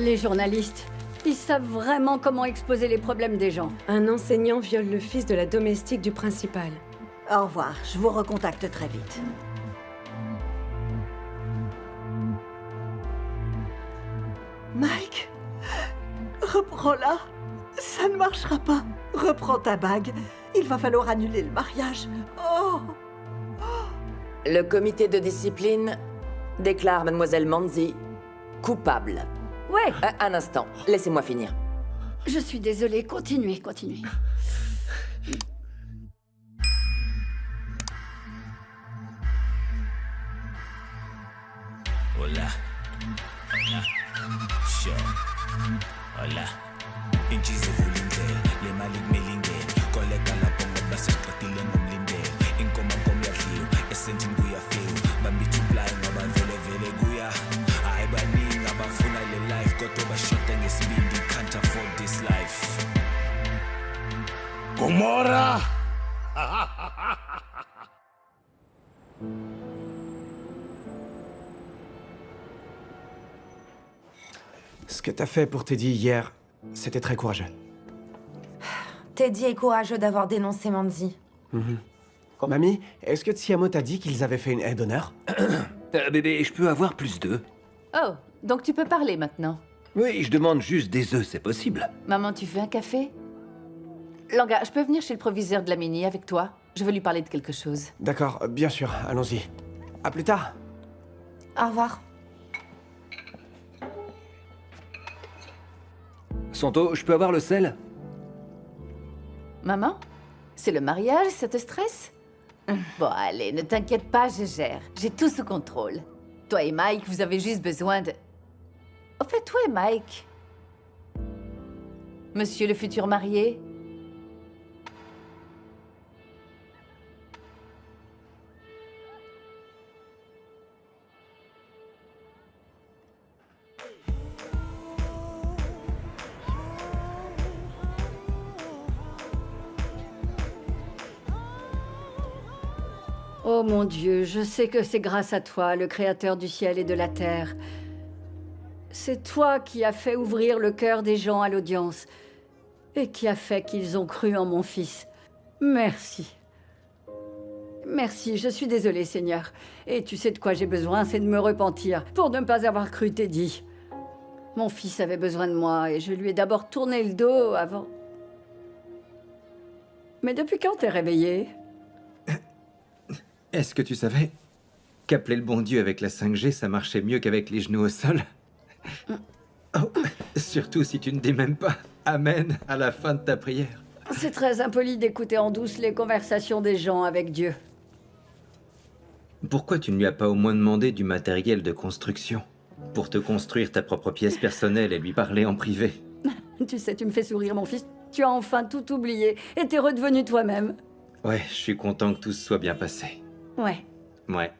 Les journalistes, ils savent vraiment comment exposer les problèmes des gens. Un enseignant viole le fils de la domestique du principal. Au revoir, je vous recontacte très vite. Mike, reprends-la. Ça ne marchera pas. Reprends ta bague. Il va falloir annuler le mariage. Oh! Le comité de discipline déclare Mademoiselle Manzi coupable. Ouais, Un instant, laissez-moi finir. je suis désolée, continuez. Hola. Hola. Sure. Hola. Inchize vulindlela, le mali kumilingene. Koleka lapho ngoba sesiqedile ngomlindelo. Inkoma yadliwa, esentini kuyafika. Bambitha uplayi ngoba vele kuya. Hayi baningi abafuna le life kodwa bashoda ngesibindi. Can't afford this life. Gomorra! Ce que t'as fait pour Teddy hier, c'était très courageux. Teddy est courageux d'avoir dénoncé Manzi. Mamie, est-ce que Tiamo t'a dit qu'ils avaient fait une aide d'honneur? Bébé, je peux avoir plus d'œufs? Oh, donc tu peux parler maintenant. Oui, je demande juste des œufs, c'est possible. Maman, tu veux un café? Langa, je peux venir chez le proviseur de la mini avec toi? Je veux lui parler de quelque chose. D'accord, bien sûr, allons-y. À plus tard. Au revoir. Santo, je peux avoir le sel? Maman? C'est le mariage, ça te stresse? Bon, allez, ne t'inquiète pas, je gère. J'ai tout sous contrôle. Toi et Mike, vous avez juste besoin de... Au fait, toi et Mike... Monsieur le futur marié? Oh mon Dieu, je sais que c'est grâce à toi, le créateur du ciel et de la terre. C'est toi qui as fait ouvrir le cœur des gens à l'audience et qui a fait qu'ils ont cru en mon fils. Merci. Merci, je suis désolée, Seigneur. Et tu sais de quoi j'ai besoin, c'est de me repentir pour ne pas avoir cru Teddy. Mon fils avait besoin de moi et je lui ai d'abord tourné le dos avant. Mais depuis quand t'es réveillée? Est-ce que tu savais qu'appeler le bon Dieu avec la 5G, ça marchait mieux qu'avec les genoux au sol? Oh, surtout si tu ne dis même pas « Amen » à la fin de ta prière. C'est très impoli d'écouter en douce les conversations des gens avec Dieu. Pourquoi tu ne lui as pas au moins demandé du matériel de construction? Pour te construire ta propre pièce personnelle et lui parler en privé. Tu sais, tu me fais sourire, mon fils. Tu as enfin tout oublié et t'es redevenu toi-même. Ouais, je suis content que tout se soit bien passé. Ouais. Ouais.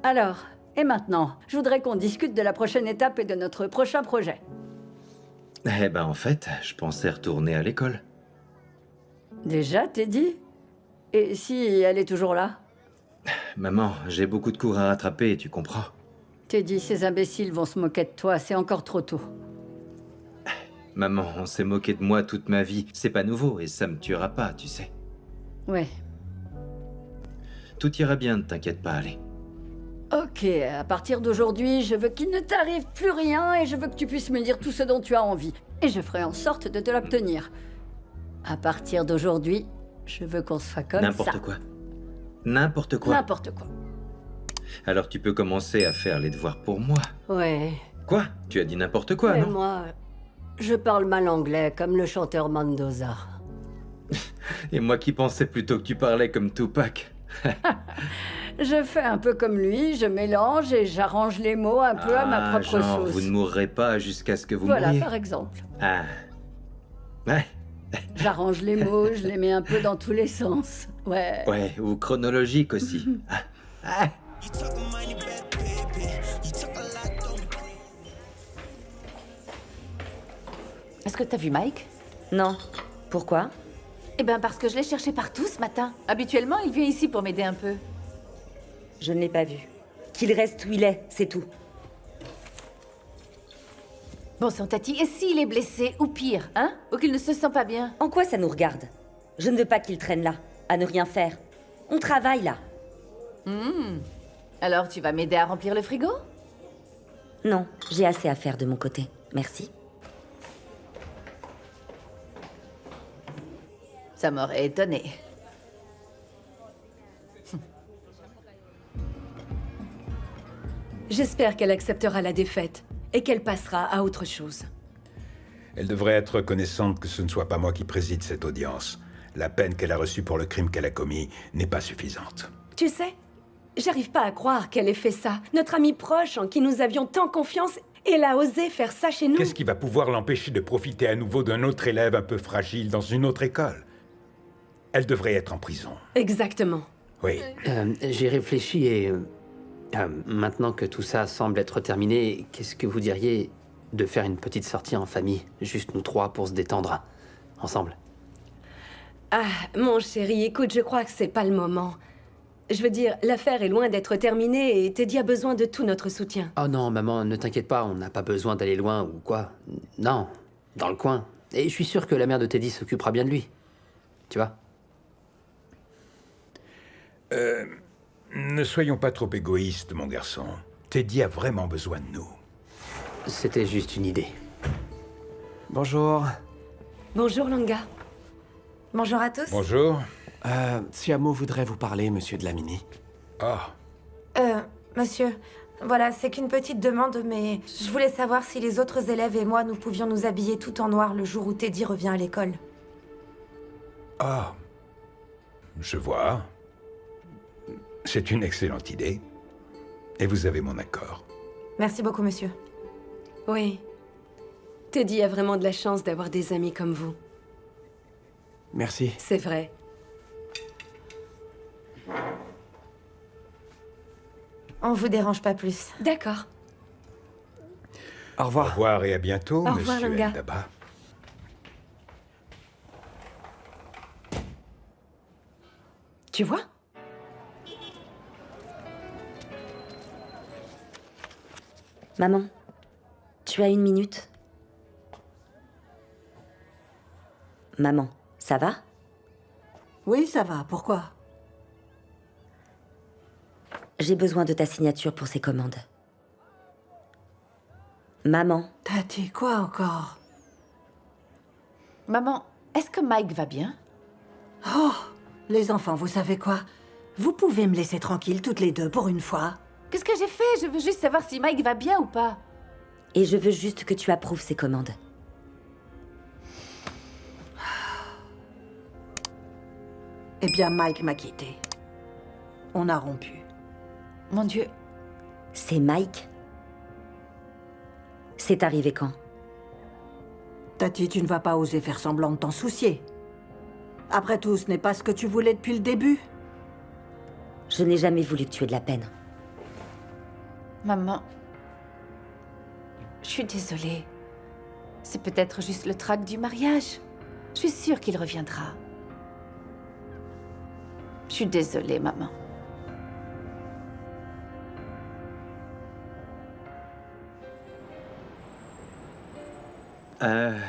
Alors, et maintenant, je voudrais qu'on discute de la prochaine étape et de notre prochain projet. Eh ben en fait, je pensais retourner à l'école. Déjà, Teddy? Et si elle est toujours là? Maman, j'ai beaucoup de cours à rattraper, tu comprends? Teddy, ces imbéciles vont se moquer de toi, c'est encore trop tôt. Maman, on s'est moqué de moi toute ma vie. C'est pas nouveau et ça me tuera pas, tu sais. Ouais. Tout ira bien, ne t'inquiète pas, allez. Ok, à partir d'aujourd'hui, je veux qu'il ne t'arrive plus rien et je veux que tu puisses me dire tout ce dont tu as envie. Et je ferai en sorte de te l'obtenir. À partir d'aujourd'hui, je veux qu'on soit comme ça. N'importe quoi. N'importe quoi. N'importe quoi. Alors tu peux commencer à faire les devoirs pour moi. Ouais. Quoi? Tu as dit n'importe quoi, Mais non? moi, je parle mal anglais, comme le chanteur Mendoza. Et moi qui pensais plutôt que tu parlais comme Tupac. Je fais un peu comme lui, je mélange et j'arrange les mots un peu à ma propre genre, sauce. vous ne mourrez pas jusqu'à ce que vous Voilà, mouriez. par exemple. Ah. Ouais. J'arrange les mots, je les mets un peu dans tous les sens. Ouais. Ouais, ou chronologique aussi. Ah. Ah. Est-ce que t'as vu Mike? Non. Pourquoi? Eh ben parce que je l'ai cherché partout ce matin. Habituellement, il vient ici pour m'aider un peu. Je ne l'ai pas vu. Qu'il reste où il est, c'est tout. Bon sang, Tati, et s'il est blessé, ou pire, hein? Ou qu'il ne se sent pas bien? En quoi ça nous regarde? Je ne veux pas qu'il traîne là, à ne rien faire. On travaille là. Alors tu vas m'aider à remplir le frigo? Non, j'ai assez à faire de mon côté. Merci. Ça m'aurait étonné. J'espère qu'elle acceptera la défaite et qu'elle passera à autre chose. Elle devrait être reconnaissante que ce ne soit pas moi qui préside cette audience. La peine qu'elle a reçue pour le crime qu'elle a commis n'est pas suffisante. Tu sais, j'arrive pas à croire qu'elle ait fait ça. Notre amie proche en qui nous avions tant confiance, elle a osé faire ça chez nous. Qu'est-ce qui va pouvoir l'empêcher de profiter à nouveau d'un autre élève un peu fragile dans une autre école? Elle devrait être en prison. Exactement. Oui. J'ai réfléchi et... maintenant que tout ça semble être terminé, qu'est-ce que vous diriez de faire une petite sortie en famille, juste nous trois pour se détendre, ensemble? Ah, mon chéri, écoute, je crois que c'est pas le moment. Je veux dire, l'affaire est loin d'être terminée et Teddy a besoin de tout notre soutien. Oh non, maman, ne t'inquiète pas, on n'a pas besoin d'aller loin ou quoi. Non, dans le coin. Et je suis sûr que la mère de Teddy s'occupera bien de lui. Tu vois? Ne soyons pas trop égoïstes, mon garçon. Teddy a vraiment besoin de nous. C'était juste une idée. Bonjour. Bonjour, Langa. Bonjour à tous. Bonjour. Tiamo voudrait vous parler, monsieur Dlamini. Ah, Monsieur, voilà, c'est qu'une petite demande, mais je voulais savoir si les autres élèves et moi, nous pouvions nous habiller tout en noir le jour où Teddy revient à l'école. ah. Je vois. C'est une excellente idée. Et vous avez mon accord. Merci beaucoup, monsieur. Oui. Teddy a vraiment de la chance d'avoir des amis comme vous. Merci. C'est vrai. On vous dérange pas plus. D'accord. Au revoir. Au revoir et à bientôt, Au revoir, monsieur Langa. Ndaba. Tu vois? Maman, tu as une minute? Maman, ça va? Oui, ça va. Pourquoi? J'ai besoin de ta signature pour ces commandes. Maman. T'as dit quoi encore? Maman, est-ce que Mike va bien? Oh, les enfants, vous savez quoi? Vous pouvez me laisser tranquille toutes les deux pour une fois? Qu'est-ce que j'ai fait? Je veux juste savoir si Mike va bien ou pas. Et je veux juste que tu approuves ces commandes. Eh bien, Mike m'a quitté. On a rompu. Mon Dieu. C'est Mike? C'est arrivé quand? Tati, tu ne vas pas oser faire semblant de t'en soucier. Après tout, ce n'est pas ce que tu voulais depuis le début. Je n'ai jamais voulu que tu aies de la peine. Maman. Je suis désolée. C'est peut-être juste le trac du mariage. Je suis sûre qu'il reviendra. Je suis désolée, maman.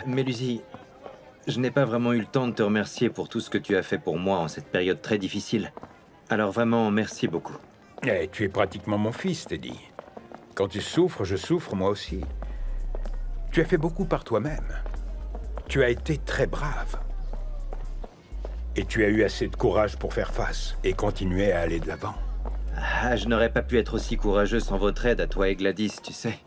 Mélusie, je n'ai pas vraiment eu le temps de te remercier pour tout ce que tu as fait pour moi en cette période très difficile. Alors vraiment, merci beaucoup. Eh, tu es pratiquement mon fils, Teddy. Quand tu souffres, je souffre moi aussi. Tu as fait beaucoup par toi-même. Tu as été très brave. Et tu as eu assez de courage pour faire face et continuer à aller de l'avant. Ah, je n'aurais pas pu être aussi courageux sans votre aide à toi et Gladys, tu sais.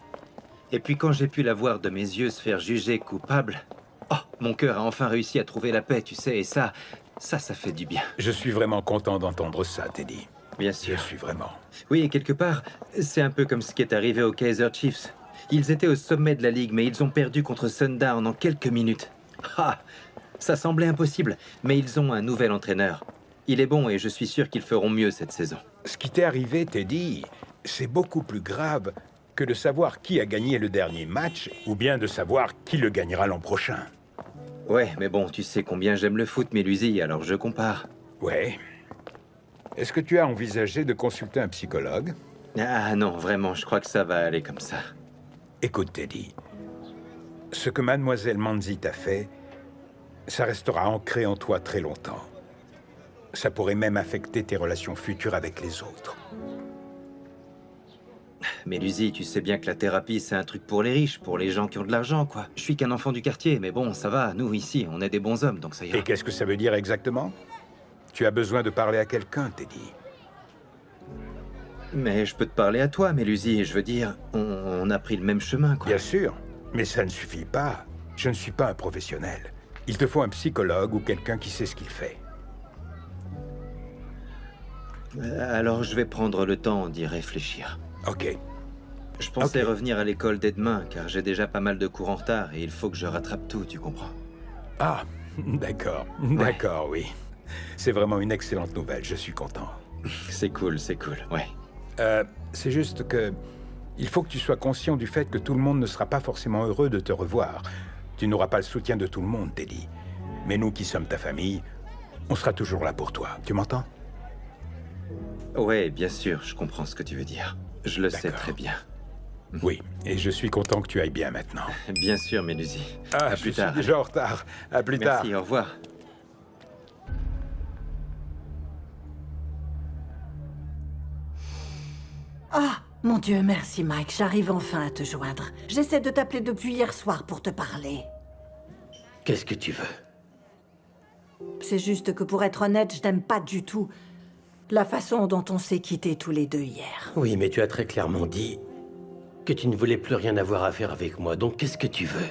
Et puis quand j'ai pu la voir de mes yeux se faire juger coupable... Oh, mon cœur a enfin réussi à trouver la paix, tu sais, et ça fait du bien. Je suis vraiment content d'entendre ça, Teddy. Bien sûr. Je suis vraiment. Oui, et quelque part, c'est un peu comme ce qui est arrivé aux Kaiser Chiefs. Ils étaient au sommet de la Ligue, mais ils ont perdu contre Sundown en quelques minutes. Ah, ça semblait impossible, mais ils ont un nouvel entraîneur. Il est bon et je suis sûr qu'ils feront mieux cette saison. Ce qui t'est arrivé, Teddy, c'est beaucoup plus grave que de savoir qui a gagné le dernier match ou bien de savoir qui le gagnera l'an prochain. Ouais, mais bon, tu sais combien j'aime le foot, Mélusie, alors je compare. Ouais. Est-ce que tu as envisagé de consulter un psychologue? Ah non, vraiment, je crois que ça va aller comme ça. Écoute, Teddy, Ce que mademoiselle Manzi t'a fait, ça restera ancré en toi très longtemps. Ça pourrait même affecter tes relations futures avec les autres. Mais Lucie, tu sais bien que la thérapie, c'est un truc pour les riches, pour les gens qui ont de l'argent, quoi. Je suis qu'un enfant du quartier, mais bon, ça va, nous, ici, on est des bons hommes, donc ça ira. Et qu'est-ce que ça veut dire exactement? Tu as besoin de parler à quelqu'un, Teddy. Mais je peux te parler à toi, Mélusie, je veux dire, on a pris le même chemin, quoi. Bien sûr, mais ça ne suffit pas. Je ne suis pas un professionnel. Il te faut un psychologue ou quelqu'un qui sait ce qu'il fait. Alors je vais prendre le temps d'y réfléchir. Ok. Je pensais revenir à l'école dès demain, car j'ai déjà pas mal de cours en retard et il faut que je rattrape tout, tu comprends? Ah, d'accord. D'accord, oui. C'est vraiment une excellente nouvelle, je suis content. C'est cool, ouais. C'est juste que... il faut que tu sois conscient du fait que tout le monde ne sera pas forcément heureux de te revoir. Tu n'auras pas le soutien de tout le monde, Teddy. Mais nous qui sommes ta famille, on sera toujours là pour toi. Tu m'entends? Ouais, bien sûr, je comprends ce que tu veux dire. Je le sais très bien. Oui, et je suis content que tu ailles bien maintenant. Bien sûr, Mélusie. Ah, à plus tard. Je suis déjà en retard. À plus tard. Merci, au revoir. Ah, mon Dieu, merci Mike, j'arrive enfin à te joindre. J'essaie de t'appeler depuis hier soir pour te parler. Qu'est-ce que tu veux? C'est juste que pour être honnête, je n'aime pas du tout la façon dont on s'est quittés tous les deux hier. Oui, mais tu as très clairement dit que tu ne voulais plus rien avoir à faire avec moi, donc qu'est-ce que tu veux?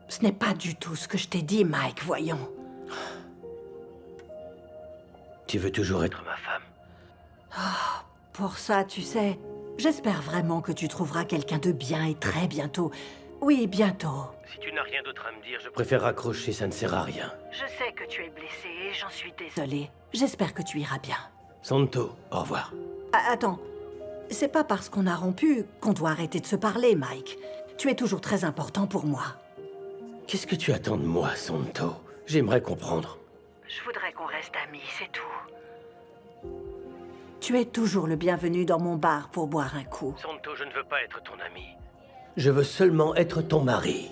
Ce n'est pas du tout ce que je t'ai dit, Mike, voyons. Tu veux toujours être ma femme? Oh, pour ça, tu sais, j'espère vraiment que tu trouveras quelqu'un de bien et très bientôt. Oui, bientôt. Si tu n'as rien d'autre à me dire, je préfère raccrocher, ça ne sert à rien. Je sais que tu es blessé et j'en suis désolée. J'espère que tu iras bien. Santo, au revoir. Ah, attends, c'est pas parce qu'on a rompu qu'on doit arrêter de se parler, Mike. Tu es toujours très important pour moi. Qu'est-ce que tu attends de moi, Santo? J'aimerais comprendre. Je voudrais qu'on reste amis, c'est tout. Tu es toujours le bienvenu dans mon bar pour boire un coup. Santo, je ne veux pas être ton ami. Je veux seulement être ton mari.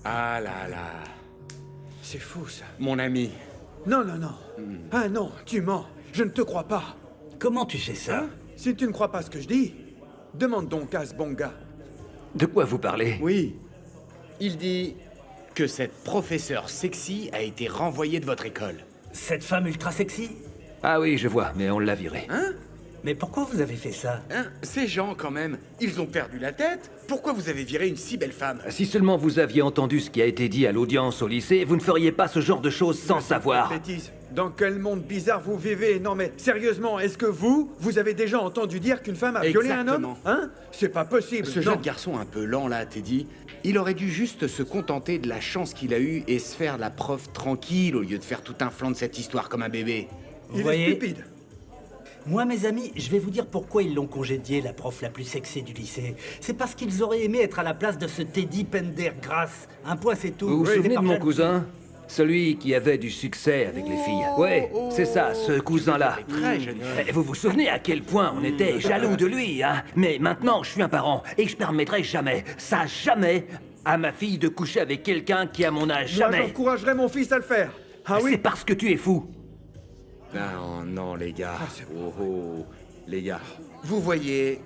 Ah là là. C'est fou, ça. Mon ami. Non, non, non. Ah non, tu mens. Je ne te crois pas. Comment tu sais ça? Si tu ne crois pas ce que je dis, demande donc à ce bon gars. De quoi vous parlez? Oui. Il dit que cette professeure sexy a été renvoyée de votre école. Cette femme ultra sexy? Ah oui, je vois, mais on l'a virée. Hein? Mais pourquoi vous avez fait ça? Hein? Ces gens, quand même, ils ont perdu la tête. Pourquoi vous avez viré une si belle femme? Si seulement vous aviez entendu ce qui a été dit à l'audience au lycée, vous ne feriez pas ce genre de choses sans savoir. Bêtise. Dans quel monde bizarre vous vivez? Non mais, sérieusement, est-ce que vous avez déjà entendu dire qu'une femme a violé un homme? Hein? C'est pas possible. Ce jeune garçon un peu lent, là, Teddy, il aurait dû juste se contenter de la chance qu'il a eue et se faire la prof tranquille au lieu de faire tout un flanc de cette histoire comme un bébé. Il est stupide. Moi, mes amis, je vais vous dire pourquoi ils l'ont congédiée, la prof la plus sexy du lycée. C'est parce qu'ils auraient aimé être à la place de ce Teddy Pendergrass. Un point, c'est tout. Vous vous souvenez de mon cousin? Celui qui avait du succès avec les filles. Ouais, c'est ça, ce cousin-là. Vous vous souvenez à quel point on était jaloux de lui, hein? Mais maintenant, je suis un parent et je permettrai jamais, ça jamais, à ma fille de coucher avec quelqu'un qui a mon âge. Moi, Jamais. j'encouragerais mon fils à le faire. Ah oui? C'est parce que tu es fou. Non, non, les gars. Les gars. Vous voyez,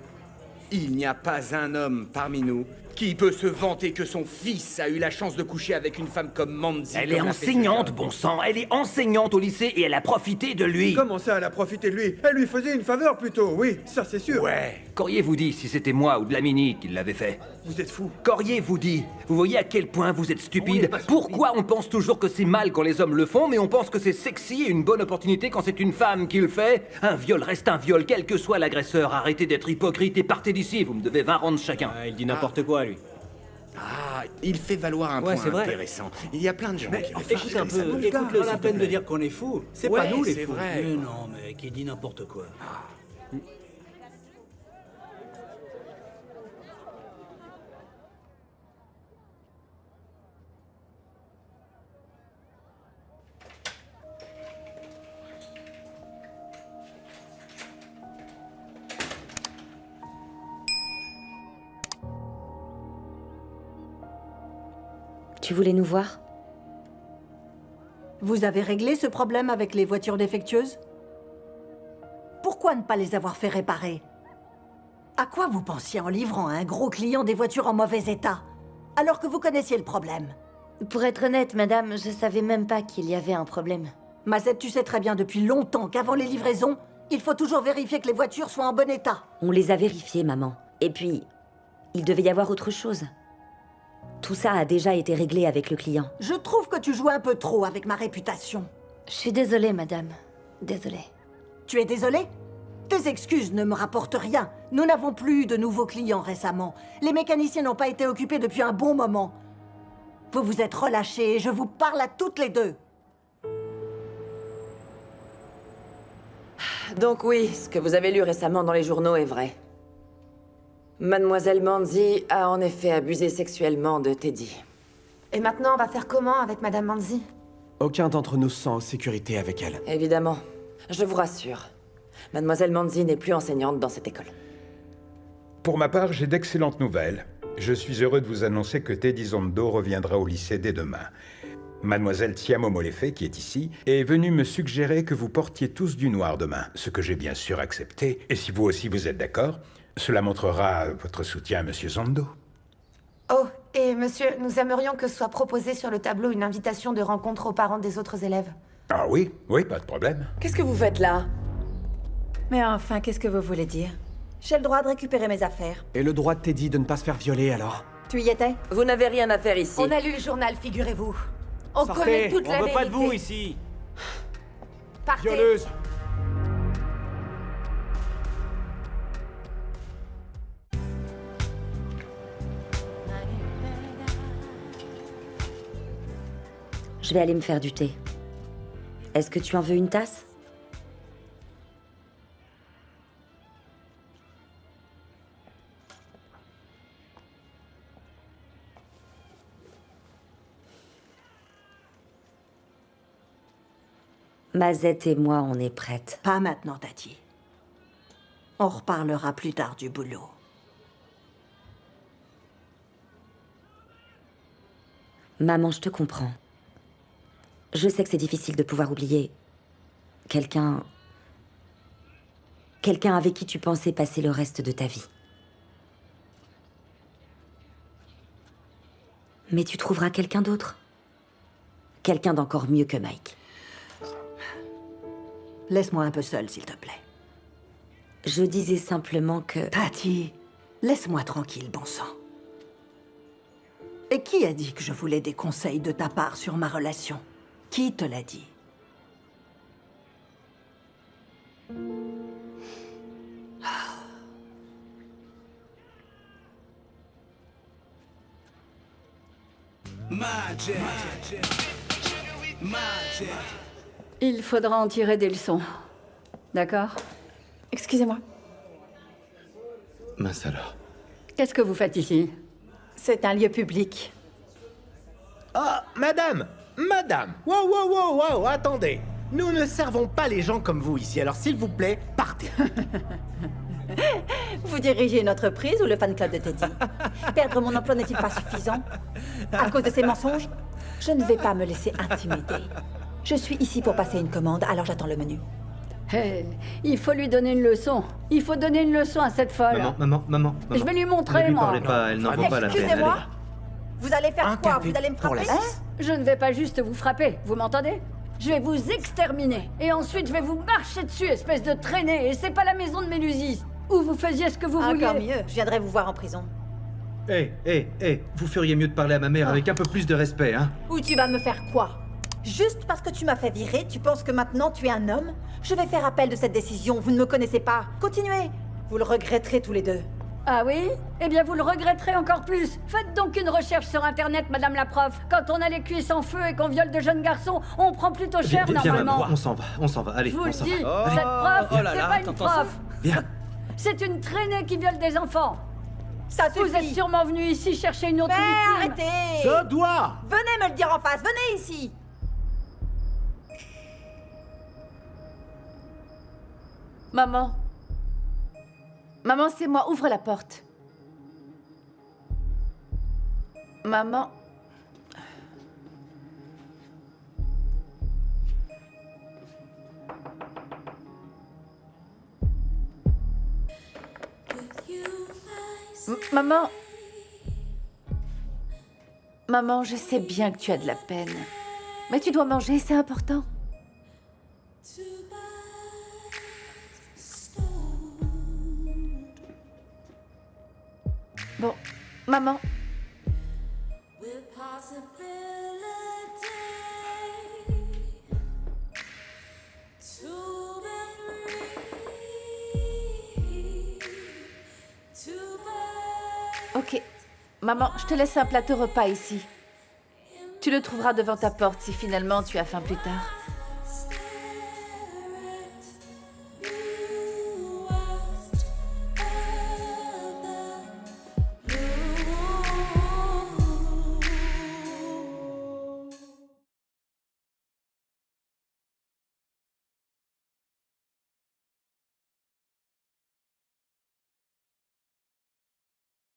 il n'y a pas un homme parmi nous qui peut se vanter que son fils a eu la chance de coucher avec une femme comme Manzi. Elle est enseignante, bon sang. Elle est enseignante au lycée et elle a profité de lui. Comment ça, elle a profité de lui? Elle lui faisait une faveur plutôt, oui, ça c'est sûr. Ouais. Qu'auriez-vous dit si c'était moi ou Dlamini qui l'avait fait? Vous êtes fou. Qu'auriez-vous dit? Vous voyez à quel point vous êtes stupide? Pourquoi on pense toujours que c'est mal quand les hommes le font, mais on pense que c'est sexy et une bonne opportunité quand c'est une femme qui le fait? Un viol reste un viol, quel que soit l'agresseur. Arrêtez d'être hypocrite et partez d'ici, vous me devez 20 rondes chacun. Il dit n'importe quoi, lui. Ah, il fait valoir un point intéressant. Il y a plein de gens qui Écoute un peu, écoute pas la peine de dire qu'on est fou. C'est pas nous les fous. Vrai. Mais non, mec, il dit n'importe quoi. Tu voulais nous voir? Vous avez réglé ce problème avec les voitures défectueuses? Pourquoi ne pas les avoir fait réparer? À quoi vous pensiez en livrant à un gros client des voitures en mauvais état, alors que vous connaissiez le problème? Pour être honnête, madame, je savais même pas qu'il y avait un problème. Mazette, tu sais très bien depuis longtemps qu'avant les livraisons, il faut toujours vérifier que les voitures soient en bon état. On les a vérifiées, maman. Et puis, il devait y avoir autre chose. Tout ça a déjà été réglé avec le client. Je trouve que tu joues un peu trop avec ma réputation. Je suis désolée, madame. Désolée. Tu es désolée? Tes excuses ne me rapportent rien. Nous n'avons plus eu de nouveaux clients récemment. Les mécaniciens n'ont pas été occupés depuis un bon moment. Vous vous êtes relâchés et je vous parle à toutes les deux. Donc oui, ce que vous avez lu récemment dans les journaux est vrai. Mademoiselle Manzi a en effet abusé sexuellement de Teddy. Et maintenant, on va faire comment avec Madame Manzi? Aucun d'entre nous se sent en sécurité avec elle. Évidemment. Je vous rassure. Mademoiselle Manzi n'est plus enseignante dans cette école. Pour ma part, j'ai d'excellentes nouvelles. Je suis heureux de vous annoncer que Teddy Zondo reviendra au lycée dès demain. Mademoiselle Tiamo Molefe, qui est ici, est venue me suggérer que vous portiez tous du noir demain, ce que j'ai bien sûr accepté. Et si vous aussi vous êtes d'accord, cela montrera votre soutien à Monsieur Zondo. Oh, et monsieur, nous aimerions que soit proposé sur le tableau une invitation de rencontre aux parents des autres élèves. Ah oui, pas de problème. Qu'est-ce que vous faites là? Mais enfin, qu'est-ce que vous voulez dire? J'ai le droit de récupérer mes affaires. Et le droit de Teddy de ne pas se faire violer, alors? Tu y étais? Vous n'avez rien à faire ici. On a lu le journal, figurez-vous. On Sortez, connaît toute la on veut vérité. pas de vous ici. Partez. Violeuse. Je vais aller me faire du thé. Est-ce que tu en veux une tasse? Mazette et moi, on est prêtes. Pas maintenant, Tati. On reparlera plus tard du boulot. Maman, je te comprends. Je sais que c'est difficile de pouvoir oublier quelqu'un avec qui tu pensais passer le reste de ta vie. Mais tu trouveras quelqu'un d'autre. Quelqu'un d'encore mieux que Mike. Laisse-moi un peu seule, s'il te plaît. Je disais simplement que... Tati, laisse-moi tranquille, bon sang. Et qui a dit que je voulais des conseils de ta part sur ma relation? Qui te l'a dit? Il faudra en tirer des leçons. D'accord? Excusez-moi. Mince alors. Qu'est-ce que vous faites ici? C'est un lieu public. Ah, madame! Madame! Wow, attendez! Nous ne servons pas les gens comme vous ici, alors s'il vous plaît, partez! Vous dirigez une entreprise ou le fan club de Teddy? Perdre mon emploi n'est-il pas suffisant? À cause de ces mensonges? Je ne vais pas me laisser intimider. Je suis ici pour passer une commande, alors j'attends le menu. Hé, il faut lui donner une leçon. Il faut donner une leçon à cette folle. Maman. Je vais lui montrer, Ne lui moi. parlez pas, elle n'en vaut pas la peine. Excusez-moi. allez. Vous allez faire quoi? Vous allez me frapper? Je ne vais pas juste vous frapper, vous m'entendez? Je vais vous exterminer. Et ensuite, je vais vous marcher dessus, espèce de traînée. Et c'est pas la maison de Mélusis, où vous faisiez ce que vous vouliez. Encore mieux, je viendrai vous voir en prison. Vous feriez mieux de parler à ma mère avec un peu plus de respect, hein? Ou tu vas me faire quoi? Juste parce que tu m'as fait virer, tu penses que maintenant tu es un homme? Je vais faire appel de cette décision, vous ne me connaissez pas. Continuez, vous le regretterez tous les deux. Ah oui? Eh bien, vous le regretterez encore plus. Faites donc une recherche sur Internet, madame la prof. Quand on a les cuisses en feu et qu'on viole de jeunes garçons, on prend plutôt cher, Viens, normalement. maman, on s'en va, allez, Je vous on le s'en dis, va. cette prof, oh là c'est là, pas une t'entends prof. ça? Viens. C'est une traînée qui viole des enfants. Ça suffit. Vous êtes sûrement venu ici chercher une autre Mais victime. arrêtez! Je dois! Venez me le dire en face, venez ici! Maman. Maman, c'est moi, ouvre la porte. Maman. Maman... Maman, je sais bien que tu as de la peine. Mais tu dois manger, c'est important. Bon, maman. Ok. Maman, je te laisse un plateau repas ici. Tu le trouveras devant ta porte si finalement tu as faim plus tard.